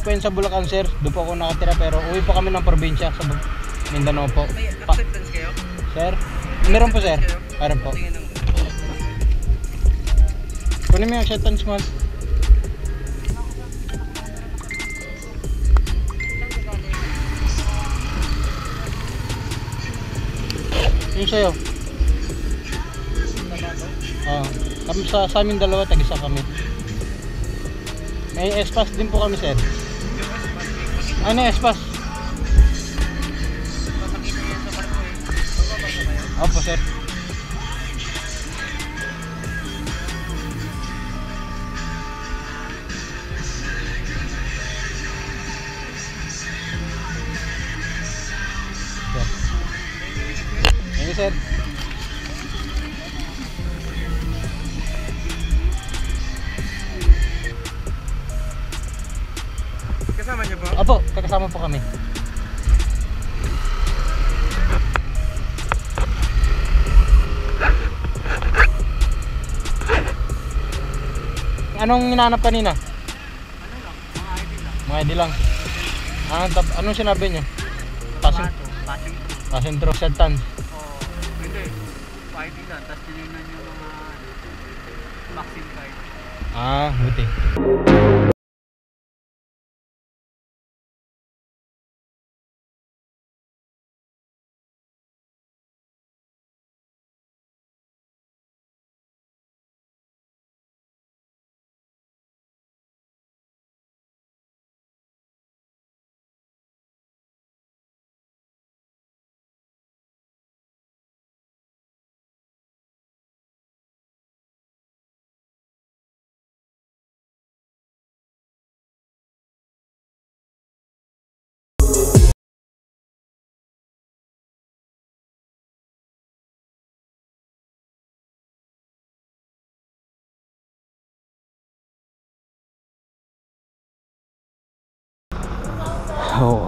po yun sa Bulacan, sir. Doon po ako nakatira pero uwi po kami ng probinsya sa Mindanao po. May acceptance kayo? Sir? Meron po, sir. Meron po. Kunin mo yung acceptance mo. Yung sa'yo. Kami sa aming dalawa, tag-isa kami. May espas din po kami, sir. Ano espas? Papakita yan sa barko eh. Bababa kayo? Opo, sir. Thank you, sir. Kasama niyo po? Opo, kakasama po kami. Anong hinahanap kanina? Ano lang? Mga ID lang. Mga ID lang. Anong sinabi niyo? Passing through acceptance. Oo. Hindi. ID lang. Tapos tinignan niyo mga vaccine card. Buti.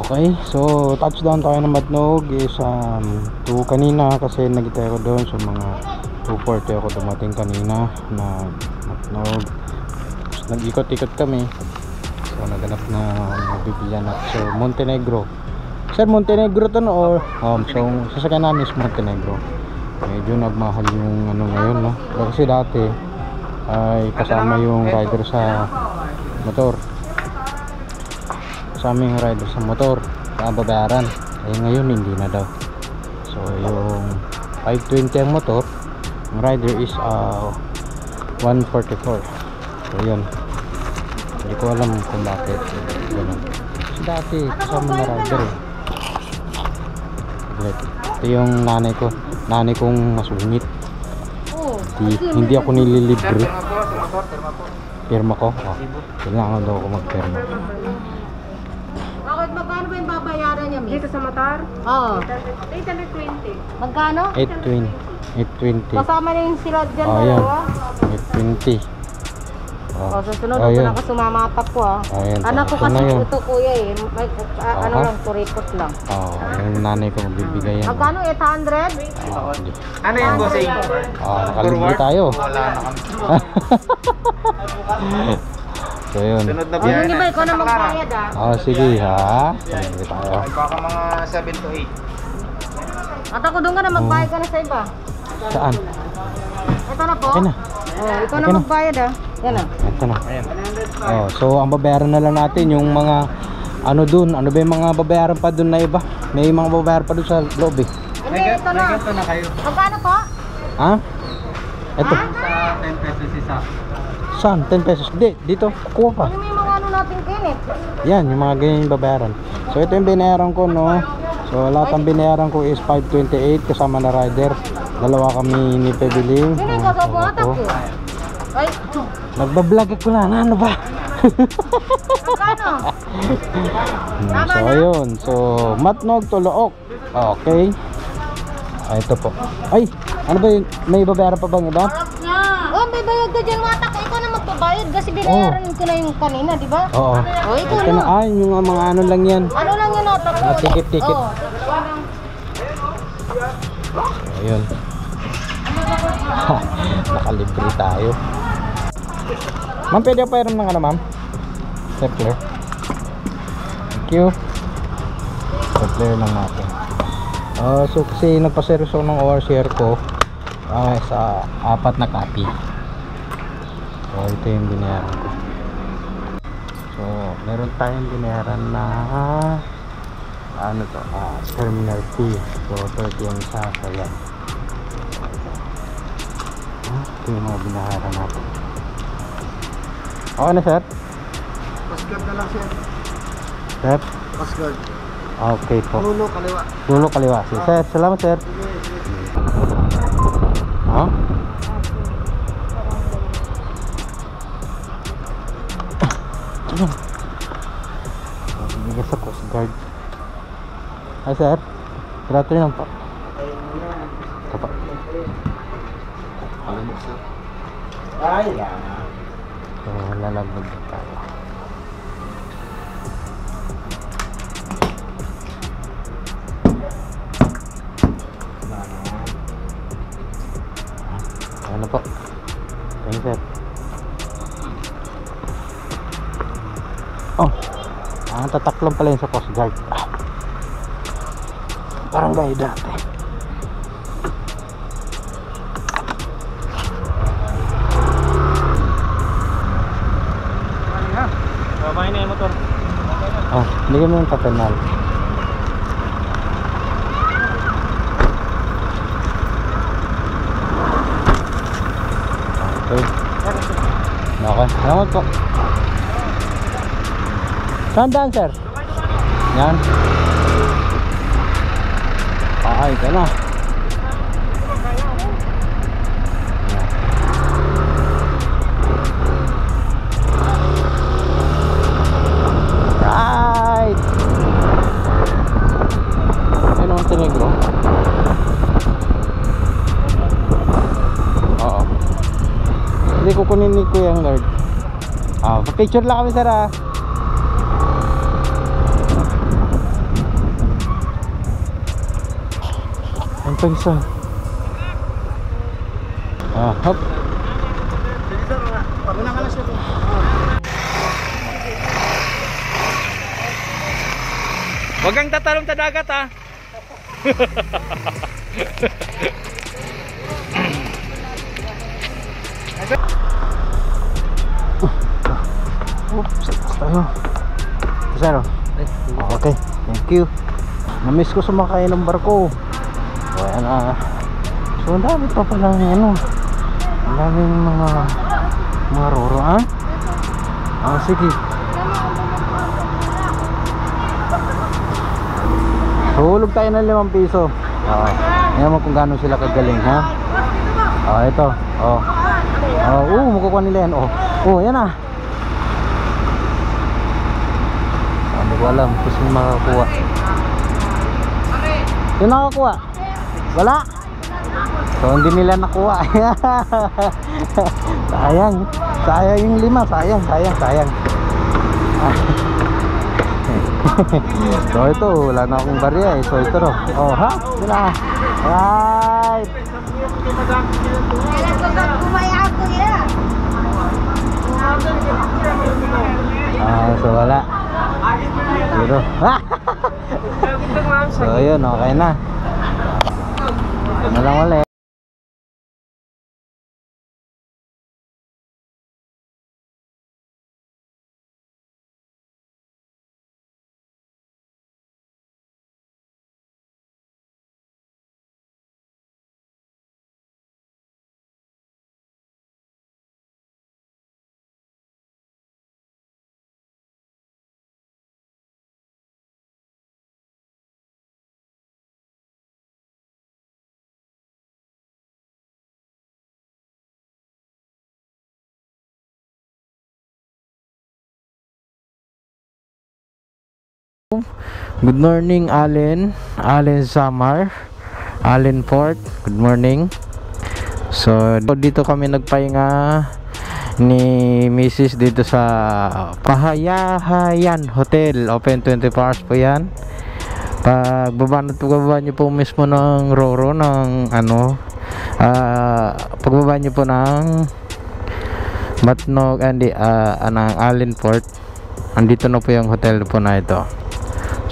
Okay, so touchdown tayo ng Matnog is 2 kanina kasi nagitay ako doon so mga 2:40 ako dumating kanina na Matnog. So, nag-ikot-ikot kami so naganap na magbibilyan at so Montenegro. Sir, Montenegro to no? Or so sasakyan namin is Montenegro. Medyo nagmahal yung ano ngayon no, pero kasi dati ay kasama yung rider sa motor, sa aming rider sa motor ang babayaran, eh ngayon hindi na daw. So yung 520 ang motor, ang rider is 144. So yun, hindi ko alam kung bakit ganun kasi dati kasama na rider eh. Ito yung nanay kong masungit. Hindi ako nililibre. Pirma ko? Kailangan daw ako magpirma. Magkano ba yung babayaran niya, miss? Dito sa motor? Oo. 820. Magkano? 820. Kasama na yung sila dyan Ayan. dalawa. 820. Susunod ko lang sumamata po Ayan, anak ko ito na kasi yun. ito kuya eh. Ano lang, kuripot lang. Yung nanay ko magbibigay yan. Magkano? 800? Ano yung bossing? Nakalibre tayo. Wala na kami. So yun. Sunod na Yung iba, ikaw na magbayad Sige ha. Nakalibre tayo. Ay baka mga 7 to 8. At ako doon ka na magbayad ka na sa iba. Saan? Ito na po. Okay na. Ikaw na Okay na. magbayad Yan na. Ito na. So ang babayaran na lang natin yung mga ano dun. Ano ba yung mga babayaran pa dun na iba? May mga babayaran pa dun sa loob eh. Hindi, ito na. Ito na kayo. Magkano po? Ha? Ito. Sa 10 pesos isa. Saan? 10 pesos? Hindi, dito. Kuha pa. Ano yung mga ano natin kinit? Yan, yung mga ganyan yung babayaran. So ito yung binayaran ko no. So lahat ng binayaran ko is 528 kasama na rider. Dalawa kami ni Pebiling. Hindi ka sa buhatak ko. Ay, Nagbablog ako lang, ano ba? magkano? So ayun, so Matnog to Look. Okay. Ito po. Ay, ano ba yun? May babayaran pa bang iba? Oh, may bayad ka dyan matak. Ikaw na magpabayad kasi binayaran ko na yung kanina, di ba? Oo. Ikaw Ito na, na. yung mga ano lang yan. Ano lang yun matak? Mga tikit-tikit. Oo. Ayun. Nakalibre tayo. Ma'am, pwede pa rin ng ano ma'am? Stapler. Thank you. I-clear lang natin. So kasi nagpa-service ako ng ORCR ko sa 4 na copy. So ito yung binayaran ko. So meron tayong binayaran na ano to, terminal fee. So 30 yung isa. So yan. Ito yung mga binayaran natin. Okay na sir? Pasguard na lang siya. Sir? Pasguard. Okay po. Lulo kaliwa. Lulo kaliwa. Sir, salamat sir. Ha? Bigay sa Coast Guard. Hi sir. Grabe lang po. Ito po. Ay, yan. So lalabag na tayo. Ano po? Thank you sir. Oh, tataklong pala yun sa Coast Guard. Parang gaya dati. Babae na yung motor. Oh, bigyan mo yung papenal. Okay. Okay, salamat po. Saan daan sir? Yan. Pakay ka na. Right. Ano ang tinigro? Oo. Hindi kukunin ni Kuya ang guard. Pa-picture lang kami sir ah. Ang pagsa. Hop. Sige sir, paguna ka na siya. Huwag kang tatalong sa dagat ha. Oops, tayo. Sir, okay, thank you. Namiss ko sumakay ng barko. So, ayan so, ang dami pa pala ano. Ang daming mga roro, ha? Sige. Hulog tayo ng 5 piso. Ayan mo kung gaano sila kagaling, ha? Ito. Makukuha nila yan. Yan na. Hindi ko alam kung sino makakuha. Sino nakakuha? Wala. So hindi nila nakuha. Sayang yung 5. Sayang. So ito, wala na akong barya eh. So ito no. Ha? Sila. Right. So wala. Zero. So yun, okay na. Ano lang ulit. Good morning Allen Samar, Allen Port. Good morning. So dito kami nagpahinga ni Mrs. dito sa Pahayahayan Hotel. Open 24 hours po yan. Pagbaba nyo po mismo ng Roro ng pagbaba nyo po ng Matnog ng Allen Port, andito na po yung hotel po na ito.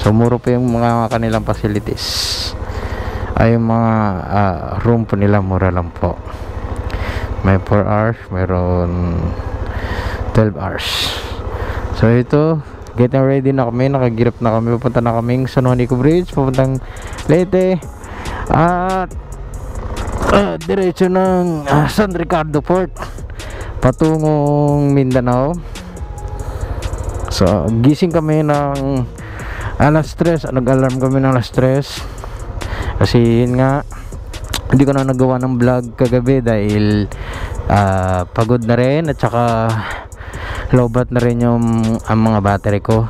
So muro po yung mga kanilang facilities. Ay yung mga room po nila, mura lang po. May 4 hours, mayroon 12 hours. So ito, getting ready na kami, nakagirap na kami, pupunta na kaming San Juanico Bridge, pupuntang Leyte at diretso ng San Ricardo Port patungong Mindanao. So gising kami ng alas 3, nag-alarm kami ng alas 3 kasi yun nga, hindi ko na nagawa ng vlog kagabi dahil pagod na rin at saka lowbat na rin ang mga battery ko.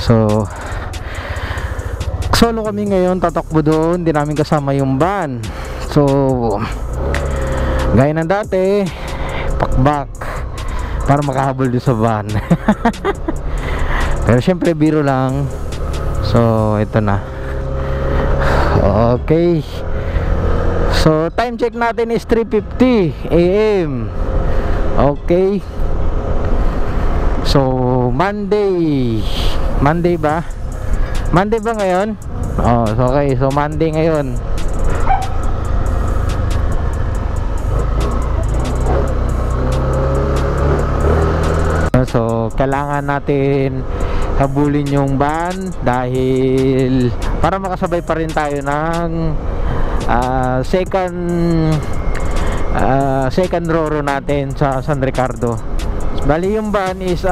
So solo kami ngayon, tatakbo doon, hindi namin kasama yung van. So gaya ng dati, pakbak para makahabol din sa van. Pero syempre biro lang. So ito na. Okay. So time check natin is 3:50 AM. Okay. So Monday ba? Monday ba ngayon? Oh, so okay. So Monday ngayon. So kailangan natin habulin yung van dahil para makasabay pa rin tayo ng second roro natin sa San Ricardo. Bali yung van is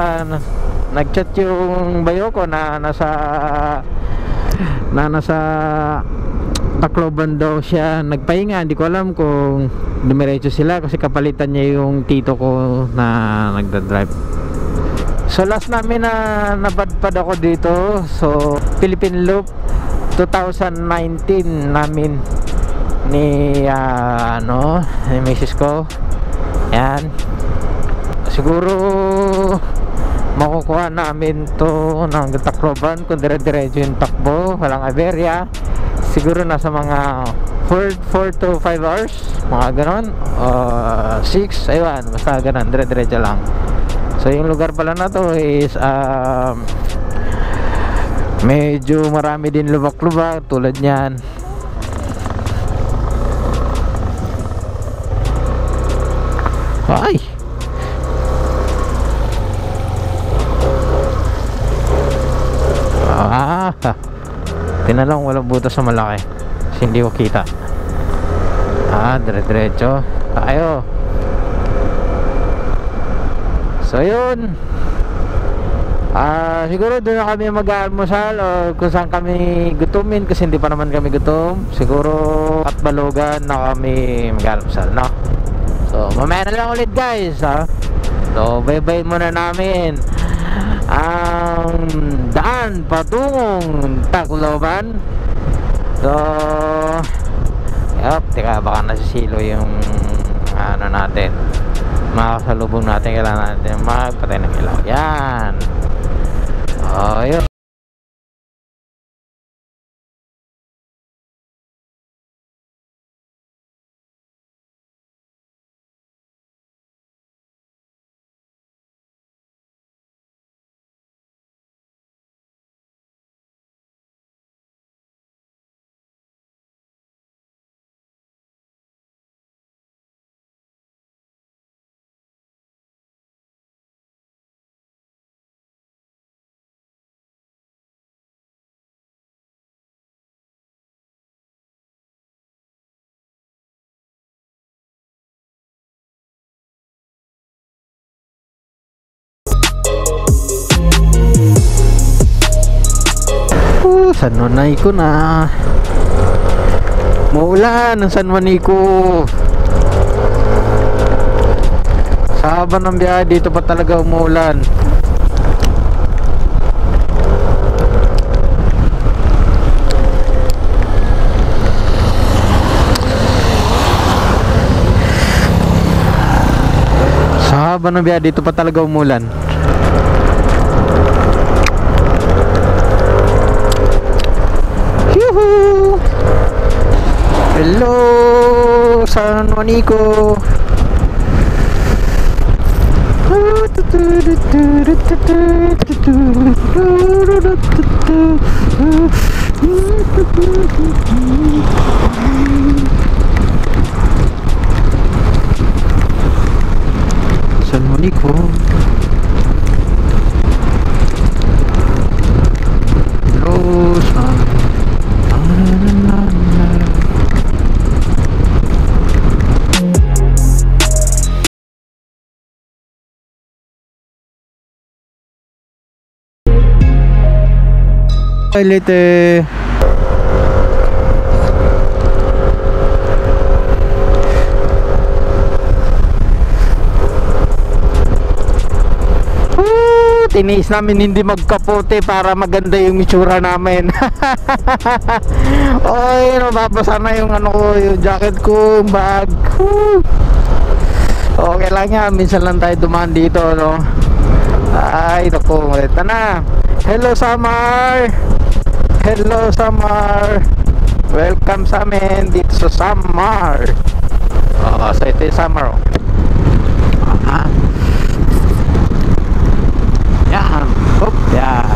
nagchat yung bayo ko na nasa Tacloban daw siya nagpahinga. Hindi ko alam kung dumiretso sila kasi kapalitan niya yung tito ko na nagdadrive. So last namin na napadpad ako dito, so Philippine Loop 2019 namin ni ni misis ko. Yan, siguro makukuha namin to ng Tacloban kung dire-diretso yung takbo, walang aberya. Siguro nasa mga 4 to 5 hours, mga ganon, 6, ayun, basta ganon, dire-diretso lang. So yung lugar pala na to is medyo marami din lubak-lubak tulad niyan. Ay, tinalong walang butas sa malaki kasi hindi ko kita. Dire-diretso tayo. So yun, siguro doon na kami mag-almusal o kung saan kami gutumin kasi hindi pa naman kami gutom. Siguro at Balogan na kami mag-almusal, no? So mamaya na lang ulit guys, ha? So bye-bye muna namin ang daan patungong Tacloban. So teka, baka nasisilo yung natin, makasalubong natin. Kailangan natin magpatay ng ilaw. Yan. Yun. San Juanico na. Maulan ang San Juanico. Sa haba ng biyahe dito pa talaga umuulan. Sa haba ng biyahe dito pa talaga umuulan. Hello San Juanico. Assalamualaikum. Terus later. Tiniis namin hindi magkapote para maganda yung itsura namin. Oy, mababasa na yung ano ko, yung jacket ko, yung bag. Okay lang yan, minsan lang tayo dumaan dito, no? Ay, naku, ito na. Hello Summer. Hello Summer. Welcome sa amin dito sa Summer. So ito yung Summer. Yan. Hop, yan.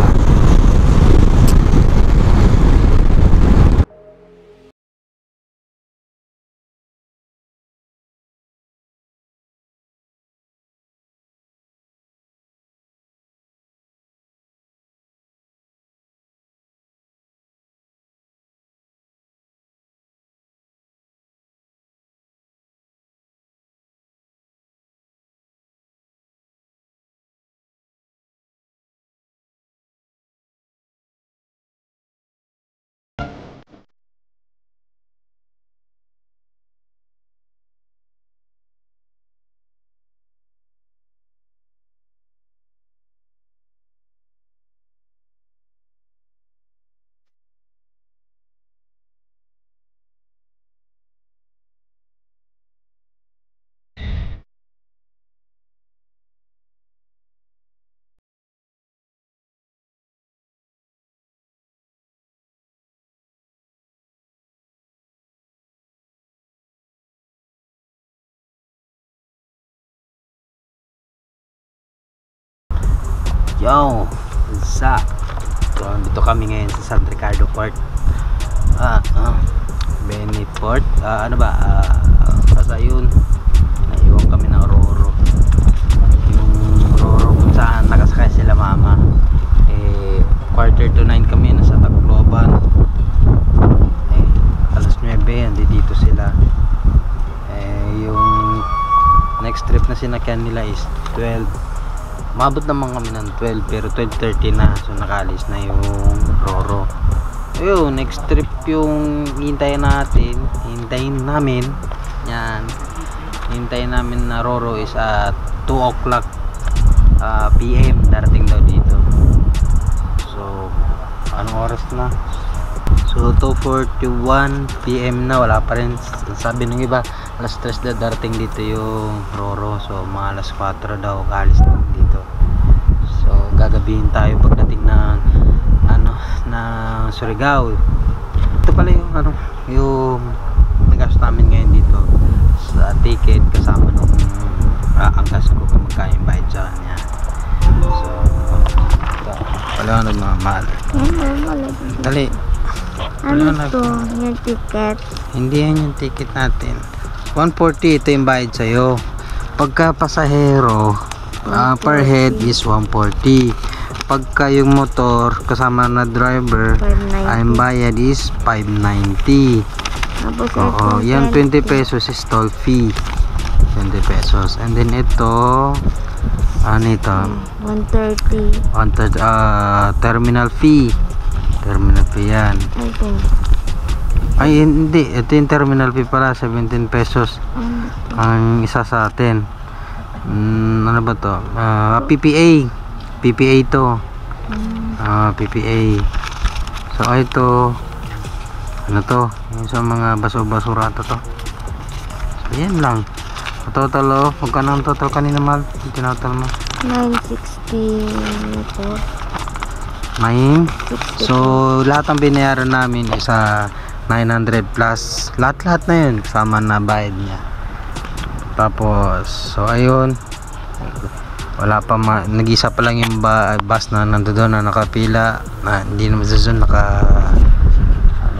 Yo, what's up? So, dito kami ngayon sa San Ricardo Port. Benny Port. Basta yun, naiwan kami ng Roro. Yung Roro kung saan nakasakay sila mama. 8:45 kami, nasa Tacloban. Alas 9, dito sila. Yung next trip na sinakyan nila is 12. Mabot naman kami ng 12 pero 12:30 na, so nakalis na yung Roro. Ayun, next trip yung hintayin namin yan, hintayin namin na Roro is at 2 o'clock PM darating daw dito. So anong oras na? So 2:41 PM na, wala pa rin. Sabi ng iba alas 3 na darating dito yung Roro, so mga alas 4 daw kalis dito. So gagabihin tayo pagdating ng na Surigao. Ito pala yung yung nagastos namin ngayon dito sa ticket kasama nung angkas ko kung magkano yung bayad sa kanya. So ito wala nagmamahal. Dali. Ano to? Yung ticket? Hindi yan yung ticket natin. 140 ito yung bayad sa'yo. Pagka pasahero per head is 140. Pagka yung motor kasama na driver, ang bayad is 590. Oo, yan 20 pesos is toll fee. 20 pesos. And then ito, ano ito? 130. Terminal fee. Terminal fee yan. Ay hindi, ito yung terminal fee pala, 17 pesos ang isa sa atin. Ano ba to? PPA. PPA to. PPA. So ito, ano to? Yung sa mga basura to. So yan lang. Total magkano ang total kanina mal? Tinotal mo? 960 ito. 9. So lahat ang binayaran namin is 900 plus. Lahat na yun sama na bayad niya. Tapos so ayun, wala pa nag-isa pa lang yung bus na nandoon na nakapila na hindi naman doon ano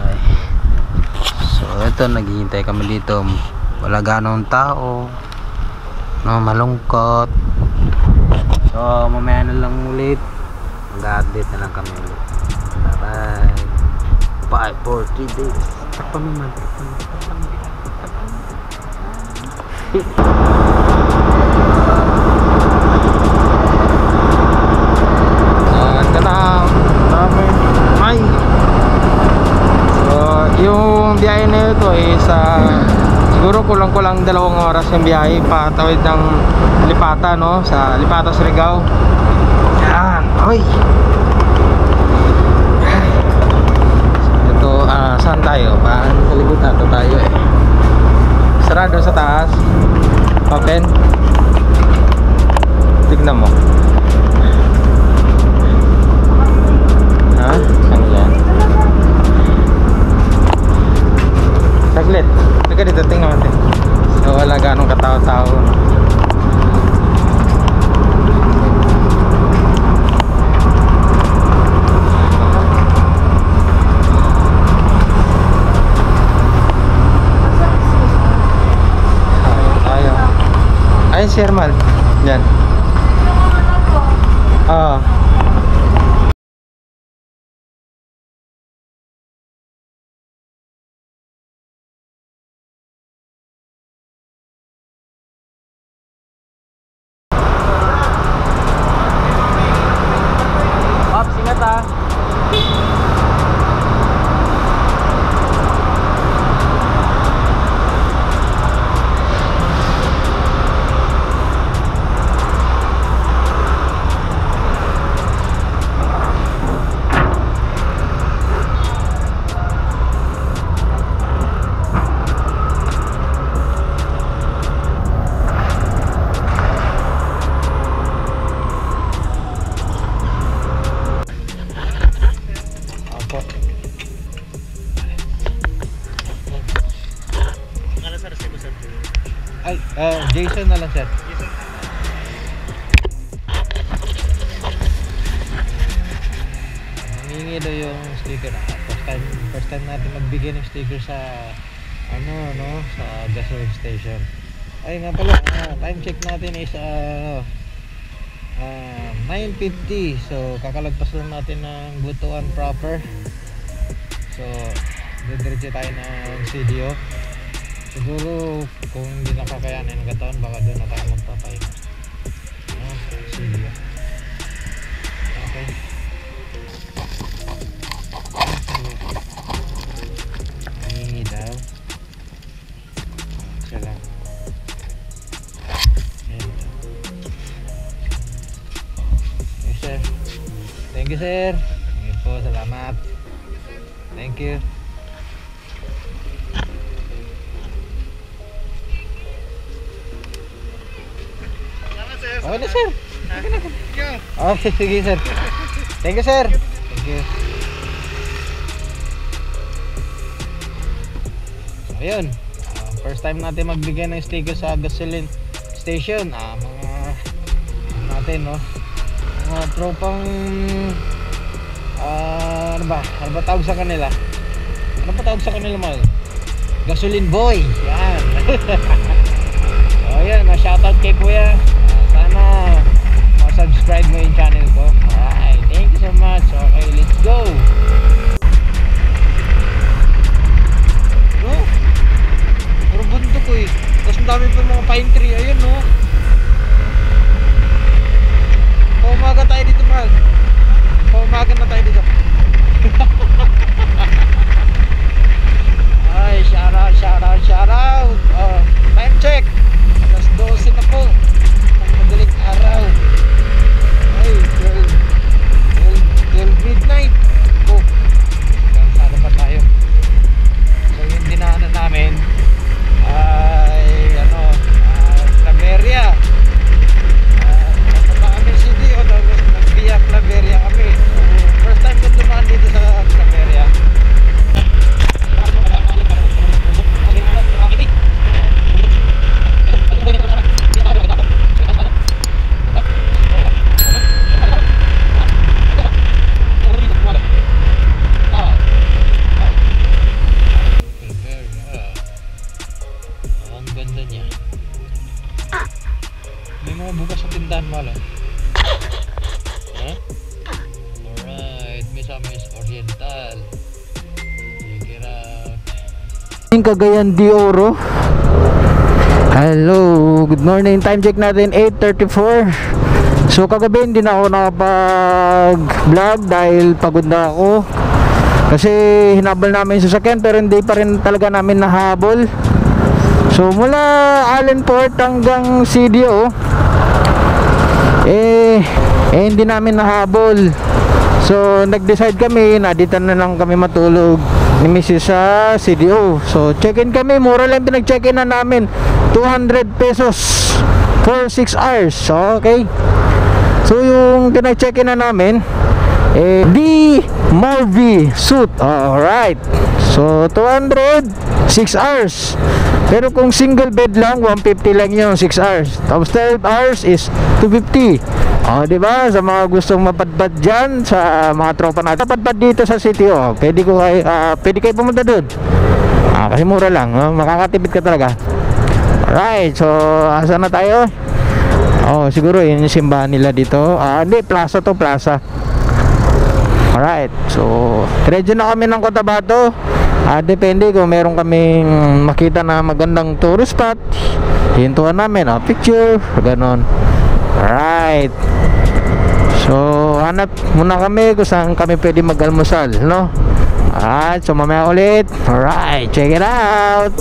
eh. So ito, naghihintay kami dito, wala ganong tao, no, malungkot. So mamaya na lang ulit, mag-update na lang kami ulit. Bye bye for 3 days. Takpamin. Yung biyahe na ito is siguro kulang-kulang 2 oras yung biyahe patawid ng Lipata, no, sa Lipata, Surigao. Yan, oy. Ito, saan tayo? Sa libutan to tayo eh. Sarado sa taas. Open. Tignan mo. Ha? Ano yan? Saglit. Teka dito, tingnan natin. So wala ganong katao-tao. Ayun si Herman. Yan. Pops, ingat ah. Jason na lang, sir. Nangingi daw yung sticker. First time natin magbigay ng sticker sa sa gasoline station. Ay nga pala, time check natin is 9:50. So kakalagpas lang natin ng Butuan proper. So didiretso tayo ng CDO. Siguro kung hindi nakakayanin ng katawan, baka doon na tayo magpapahinga. CDO. Okay. Hindi daw. Siya lang. Yes, sir. Thank you, sir. Thank you po, salamat. Thank you. Okay na, sir. Okay, sige, sir. Thank you, sir. Thank you. So, ayun. First time natin magbigay ng sticker sa gasoline station. Mga natin, no? Mga tropang ano ba tawag sa kanila? Ano pa tawag sa kanila, mahal? Gasoline boy. Yan. So, ayun. Shoutout kay kuya. Sana ma-subscribe mo yung channel ko. Alright, thank you so much. Okay, let's go. Puro bundok ko eh. Tapos ang dami pa mga pine tree. Ayun, no. Paumaga tayo dito, mahal. Paumaga na tayo dito. Ay, shout out. Time check. Alas 12 na po. Madaling araw. Cagayan de Oro. Hello, good morning. Time check natin 8:34. So kagabi hindi na ako nakapag-vlog dahil pagod na ako. Kasi hinabol namin sa sasakyan pero hindi pa rin talaga namin nahabol. So mula Allenport hanggang CDO hindi namin nahabol. So nag-decide kami na dito na lang kami matulog ni Mrs. sa CDO. So check-in kami, mura lang pinag-check-in na namin, 200 pesos for 6 hours. So okay. So yung pinag-check-in na namin D Morvi suit. Alright. So 200, 6 hours. Pero kung single bed lang, 150 lang yung 6 hours. Tapos 12 hours is 250. Diba? Sa mga gustong mapadpad dyan, sa mga tropa natin, mapadpad dito sa city, pwede kayo pumunta doon. Kasi mura lang, makakatipid ka talaga. Alright, so asa na tayo? Siguro yun yung simbahan nila dito. Hindi, plaza to, plaza. Alright, so ready na kami ng Cotabato. Depende kung meron kaming makita na magandang tourist spot, hintuan namin, picture, ganon. Alright. So hanap muna kami kung saan kami pwede mag-almusal, no? Alright, so mamaya ulit. Alright, check it out.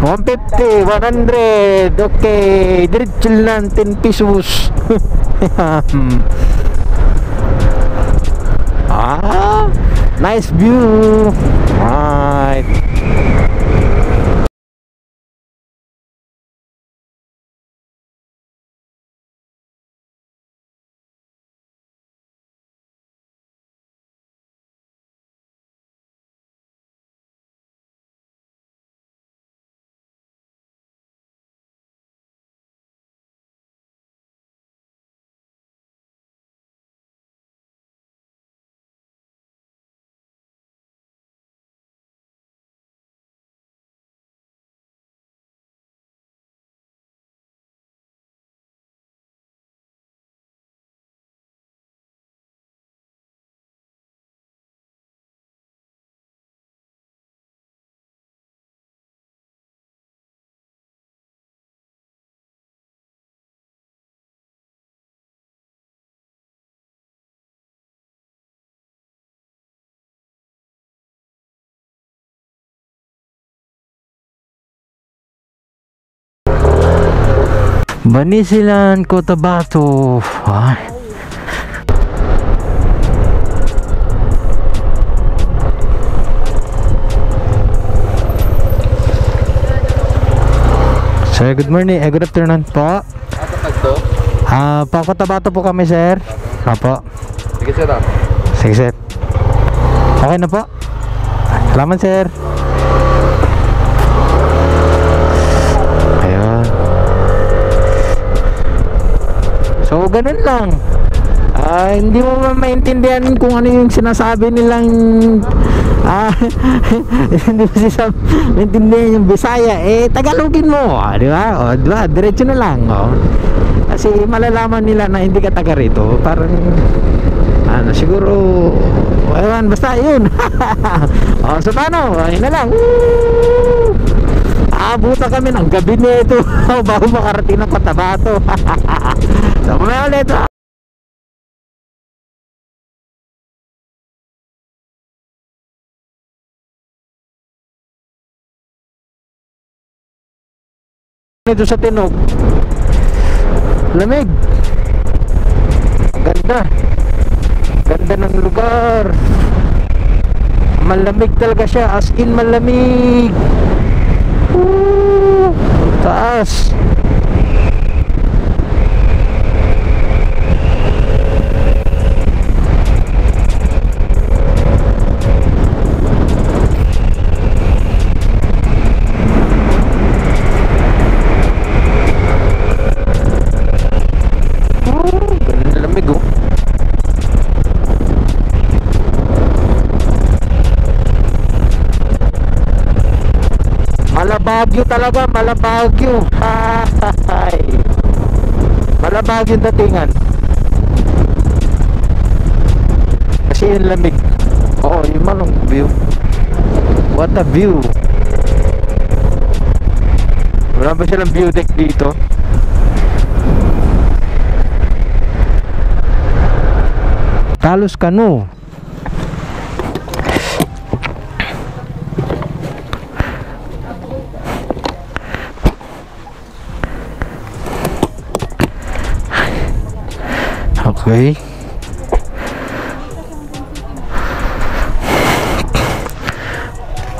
$150, $100. Okay, diretso lang 10 pesos. Nice view. Right. Banisilan, Cotabato. Sir, good morning. Good afternoon po. Pa Cotabato po kami, sir. Apo. Sige, sir. Sige, sir. Okay na po. Salamat, sir. Ayun. So, ganun lang. Hindi mo maintindihan kung ano yung sinasabi nilang hindi mo maintindihan yung Bisaya, Tagalogin mo, di ba? Di ba? Diretso na lang, kasi malalaman nila na hindi ka taga rito. Parang siguro ewan, basta yun. So paano? Ayun na lang. Abutan kami ng gabi nito bago makarating ng Cotabato. So kumaya ulit. Dito sa Tinog, lamig. Ganda ng lugar. Malamig talaga siya, as in malamig. Taas. Lamig, Malabagyo talaga, Malabagyo. Malabagyo datingan. Kasi yung lamig. Oo, yung manong view. What a view. Wala ba silang view deck dito? Talos Canoe. Okay.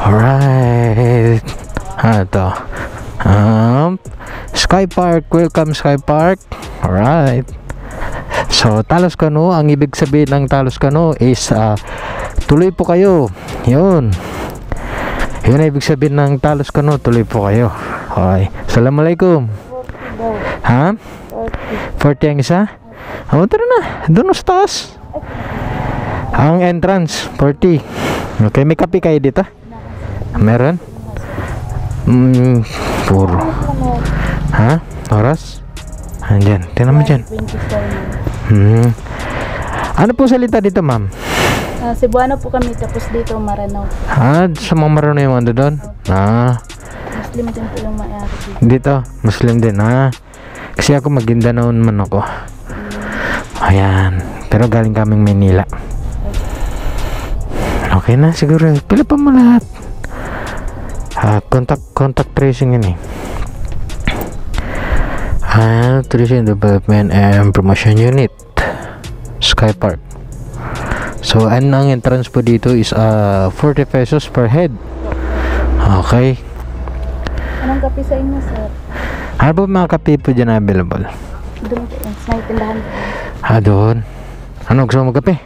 Alright. Ito. Sky Park. Welcome Sky Park. Alright. So, Talos Canoe, ang ibig sabihin ng Talos Canoe is tuloy po kayo. Yun. Yun ang ibig sabihin ng Talos Canoe, tuloy po kayo. Okay. Assalamualaikum. Ha? 40 ang isa? Tara na. Doon sa taas. Ang entrance, 40. Okay, may kape kayo dito? Meron? Puro. Ha? Oras? Andyan. Tingnan mo dyan. Ano po salita dito, ma'am? Cebuano po kami, tapos dito Maranao. Sa mga Maranao yung ano doon? Muslim din po yung may-ari dito. Dito? Muslim din, Kasi ako Maguindanao naman ako. Ayan. Pero galing kaming Manila. Okay na, siguro. Pila pa mo lahat. Contact tracing yun Tourism Development and Promotion Unit, Sky Park. So, ang entrance po dito is 40 pesos per head. Okay. Anong kape sa inyo, sir? Ano ba mga kape po dyan available? Doon po, sa may tindahan po. Doon. Ano, gusto mo magkape?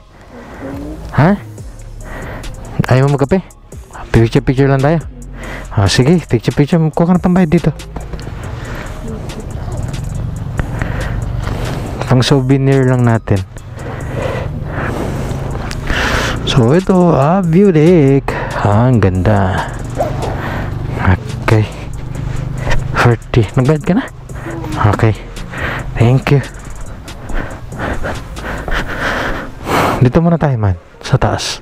Ha? Ayaw mo magkape? Picture lang tayo. Sige, picture. Kuha ka na pambayad dito. Pang souvenir lang natin. So, ito, view deck. Ang ganda. Okay. 40. Nagbayad ka na? Okay. Thank you. Dito muna tayo, man. Sa taas.